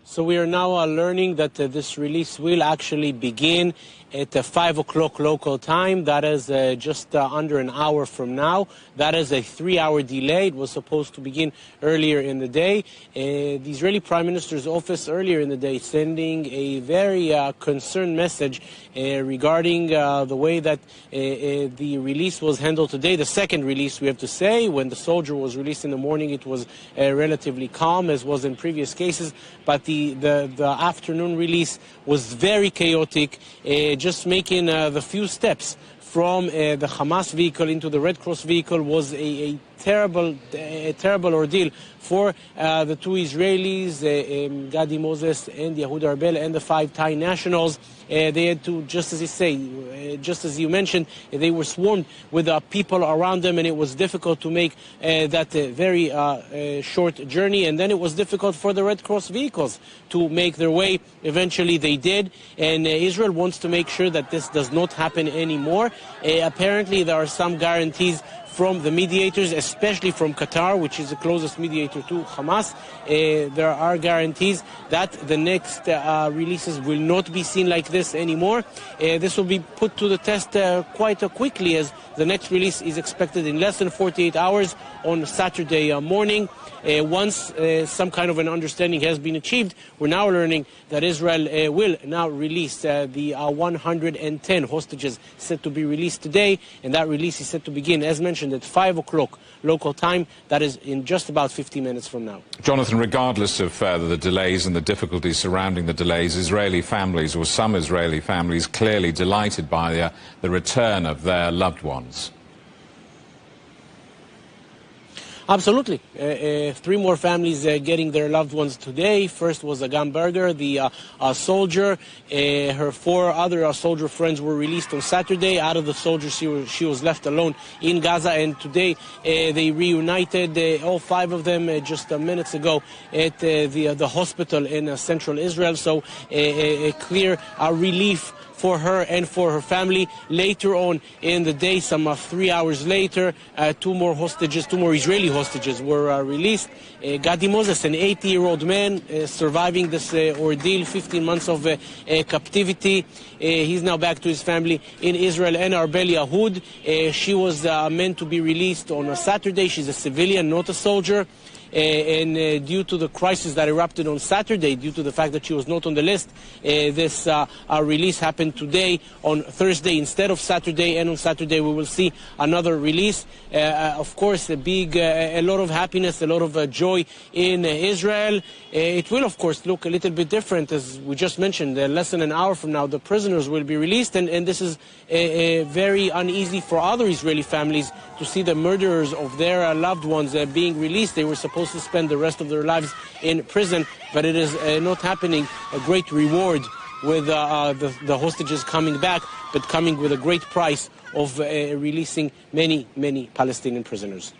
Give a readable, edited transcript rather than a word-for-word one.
So we are now learning that this release will actually begin at 5 o'clock local time. That is just under an hour from now. That is a 3-hour delay. It was supposed to begin earlier in the day. The Israeli Prime Minister's office earlier in the day sending a very concerned message regarding the way that the release was handled today. The second release, we have to say, when the soldier was released in the morning, it was relatively calm, as was in previous cases. But the afternoon release was very chaotic, just making the few steps from the Hamas vehicle into the Red Cross vehicle was a terrible ordeal for the two Israelis, Gadi Moses and Yehuda Arbel, and the 5 Thai nationals. They had to, just as you mentioned, they were swarmed with people around them, and it was difficult to make that very short journey. And then it was difficult for the Red Cross vehicles to make their way. Eventually they did, and Israel wants to make sure that this does not happen anymore. Apparently there are some guarantees from the mediators, especially from Qatar, which is the closest mediator to Hamas. There are guarantees that the next releases will not be seen like this anymore. This will be put to the test quite quickly, as the next release is expected in less than 48 hours on Saturday morning. Once some kind of an understanding has been achieved, we're now learning that Israel will now release the 110 hostages set to be released today, and that release is set to begin, as mentioned, at 5 o'clock local time. That is in just about 50 minutes from now. Jonathan, regardless of the delays and the difficulties surrounding the delays, Israeli families, or some Israeli families, clearly delighted by the return of their loved ones. Absolutely. 3 more families getting their loved ones today. First was Agam Berger, the soldier. Her 4 other soldier friends were released on Saturday. Out of the soldiers, she was left alone in Gaza. And today they reunited, all 5 of them, just minutes ago at the hospital in central Israel. So a clear relief for her and for her family. Later on in the day, some 3 hours later, 2 more Israeli hostages were released. Gadi Moses, an 80-year-old man surviving this ordeal, 15 months of captivity. He's now back to his family in Israel. And Arbel Yahud, she was meant to be released on a Saturday. She's a civilian, not a soldier. And due to the crisis that erupted on Saturday, due to the fact that she was not on the list, this release happened today on Thursday instead of Saturday, and on Saturday we will see another release. Of course, a lot of happiness, a lot of joy in Israel. It will, of course, look a little bit different, as we just mentioned. Less than an hour from now, the prisoners will be released, and this is very uneasy for other Israeli families to see the murderers of their loved ones being released. They were supposed to spend the rest of their lives in prison, but it is not happening. A great reward with the hostages coming back, but coming with a great price of releasing many, many Palestinian prisoners.